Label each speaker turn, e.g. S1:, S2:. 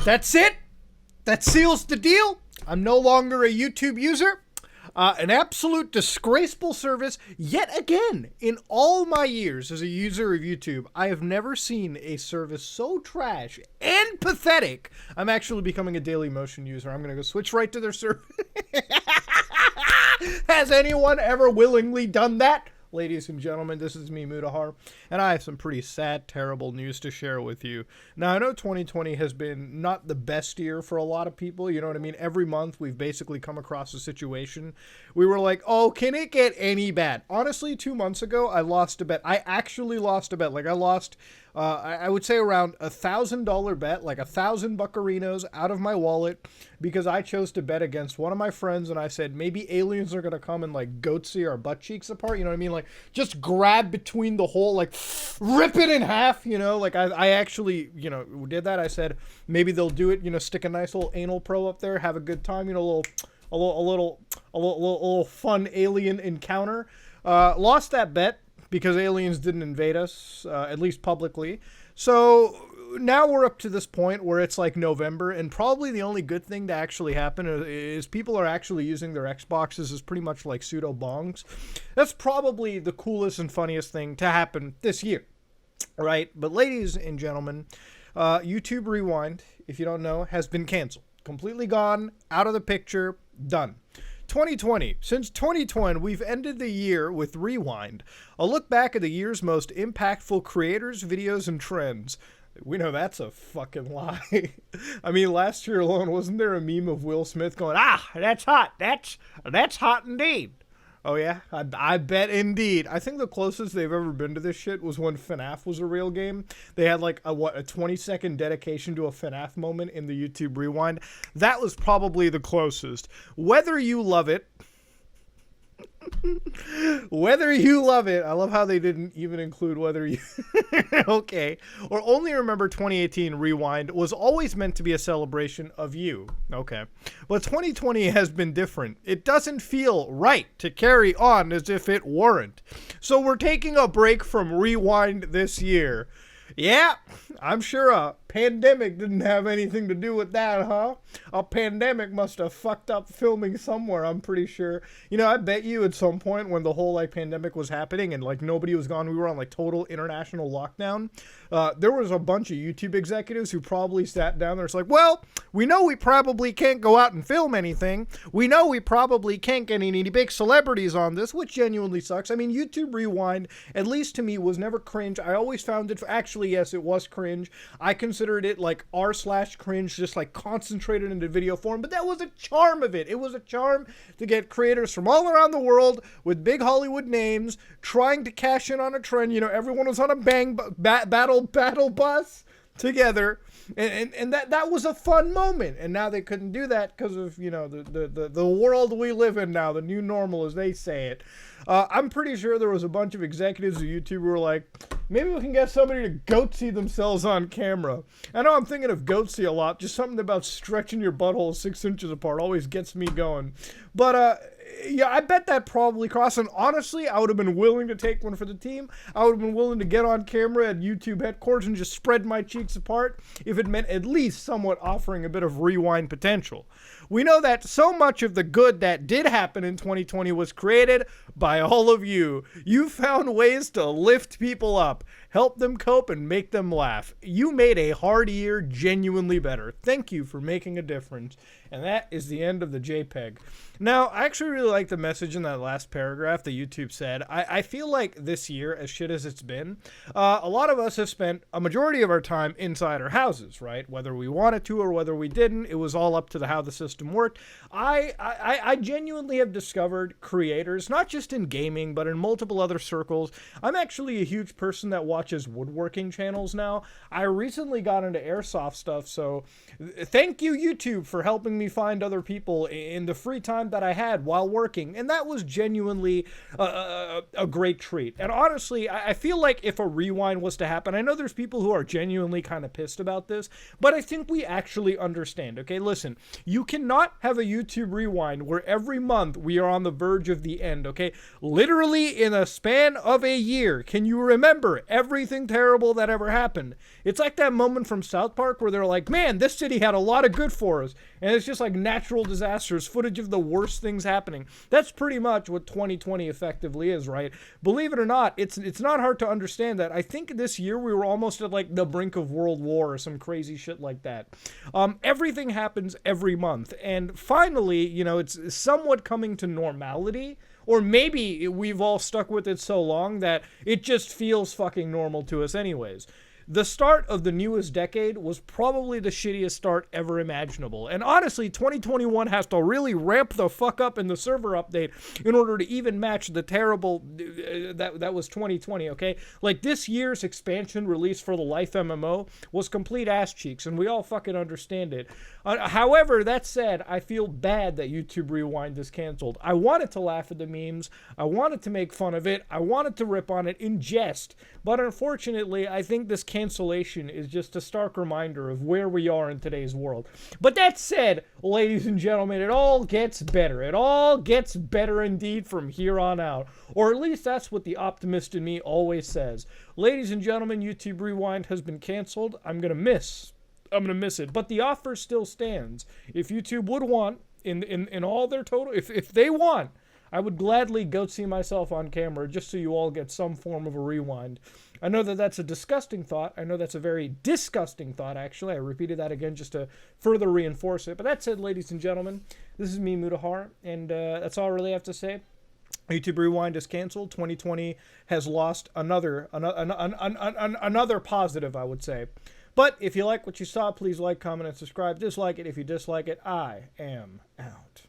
S1: That's it. That seals the deal. I'm no longer a YouTube user. An absolute disgraceful service. Yet again, in all my years as a user of YouTube, I have never seen a service so trash and pathetic. I'm actually becoming a Daily Motion user. I'm going to go switch right to their service. Has anyone ever willingly done that? Ladies and gentlemen, this is me, Mudahar, and I have some pretty sad, terrible news to share with you. Now, I know 2020 has been not the best year for a lot of people, you know what I mean? Every month, we've basically come across a situation. We were like, oh, can it get any bad? Honestly, 2 months ago, I lost a bet. I actually lost a bet. Like, I lost, I would say around $1,000 bet, like 1,000 buccarinos out of my wallet, because I chose to bet against one of my friends, and I said, maybe aliens are going to come and, like, goatsy our butt cheeks apart, you know what I mean? Like, just grab between the hole, like, rip it in half, you know? Like, I actually, you know, did that. I said, maybe they'll do it, you know, stick a nice little anal probe up there, have a good time, you know, a little fun alien encounter. Lost that bet because aliens didn't invade us, at least publicly. So now we're up to this point where it's like November, and probably the only good thing to actually happen is people are actually using their Xboxes as pretty much like pseudo bongs. That's probably the coolest and funniest thing to happen this year, right? But ladies and gentlemen, YouTube Rewind, if you don't know, has been canceled. Completely gone, out of the picture, done. 2020. Since 2020, we've ended the year with Rewind, a look back at the year's most impactful creators, videos, and trends. We know that's a fucking lie. I mean, last year alone, wasn't there a meme of Will Smith going, that's hot. That's hot indeed. Oh, yeah? I bet indeed. I think the closest they've ever been to this shit was when FNAF was a real game. They had like a 20-second dedication to a FNAF moment in the YouTube Rewind. That was probably the closest. Whether you love it, I love how they didn't even include whether you, okay, or only remember 2018 Rewind was always meant to be a celebration of you, okay, but 2020 has been different. It doesn't feel right to carry on as if it weren't, so we're taking a break from Rewind this year. Yeah, I'm sure a pandemic didn't have anything to do with that, huh? A pandemic must have fucked up filming somewhere, I'm pretty sure. You know, I bet you at some point when the whole, like, pandemic was happening and, like, nobody was gone, we were on, like, total international lockdown, there was a bunch of YouTube executives who probably sat down there. It's like, well, we know we probably can't go out and film anything. We know we probably can't get any big celebrities on this, which genuinely sucks. I mean, YouTube Rewind, at least to me, was never cringe. I always found it, actually, yes, it was cringe. I considered it like r/cringe, just like concentrated into video form, but that was a charm of it. It was a charm to get creators from all around the world with big Hollywood names trying to cash in on a trend. You know, everyone was on a battle bus together, and that was a fun moment. And now they couldn't do that because of, you know, the world we live in now, the new normal, as they say it. I'm pretty sure there was a bunch of executives of YouTube who were like, maybe we can get somebody to goatsy themselves on camera. I know I'm thinking of goatsy a lot. Just something about stretching your butthole 6 inches apart always gets me going. But, yeah, I bet that probably crossed. And honestly, I would have been willing to take one for the team. I would have been willing to get on camera at YouTube headquarters and just spread my cheeks apart if it meant at least somewhat offering a bit of rewind potential. We know that so much of the good that did happen in 2020 was created by all of you. You found ways to lift people up, help them cope, and make them laugh. You made a hard year genuinely better. Thank you for making a difference. And that is the end of the JPEG. Now, I actually really like the message in that last paragraph that YouTube said. I feel like this year, as shit as it's been, a lot of us have spent a majority of our time inside our houses, right? Whether we wanted to or whether we didn't, it was all up to how the system worked. I genuinely have discovered creators, not just in gaming, but in multiple other circles. I'm actually a huge person that watches woodworking channels now. I recently got into airsoft stuff, so thank you, YouTube, for helping me find other people in the free time that I had while working, and that was genuinely a great treat. And honestly, I feel like if a rewind was to happen, I know there's people who are genuinely kind of pissed about this, but I think we actually understand. Okay, listen, you cannot have a YouTube rewind where every month we are on the verge of the end. Okay, literally in a span of a year, can you remember every everything terrible that ever happened. It's like that moment from South Park where they're like, man, this city had a lot of good for us. And it's just like natural disasters, footage of the worst things happening. That's pretty much what 2020 effectively is, right? Believe it or not, it's not hard to understand that. I think this year we were almost at like the brink of World War or some crazy shit like that. Everything happens every month. And finally, you know, it's somewhat coming to normality. Or maybe we've all stuck with it so long that it just feels fucking normal to us anyways. The start of the newest decade was probably the shittiest start ever imaginable. And honestly, 2021 has to really ramp the fuck up in the server update in order to even match the terrible that was 2020, okay? Like, this year's expansion release for the Life MMO was complete ass cheeks, and we all fucking understand it. However, that said, I feel bad that YouTube Rewind is canceled. I wanted to laugh at the memes. I wanted to make fun of it. I wanted to rip on it in jest. But unfortunately, I think this cancellation is just a stark reminder of where we are in today's world. But that said, ladies and gentlemen, it all gets better. It all gets better indeed from here on out. Or at least that's what the optimist in me always says. Ladies and gentlemen, YouTube Rewind has been canceled. I'm going to miss it. But the offer still stands. If YouTube would want, in all their total, if they want, I would gladly go see myself on camera just so you all get some form of a rewind. I know that that's a disgusting thought. I know that's a very disgusting thought, actually. I repeated that again just to further reinforce it. But that said, ladies and gentlemen, this is me, Mutahar, and that's all I really have to say. YouTube Rewind is canceled. 2020 has lost another positive, I would say. But if you like what you saw, please like, comment, and subscribe. Dislike it if you dislike it. I am out.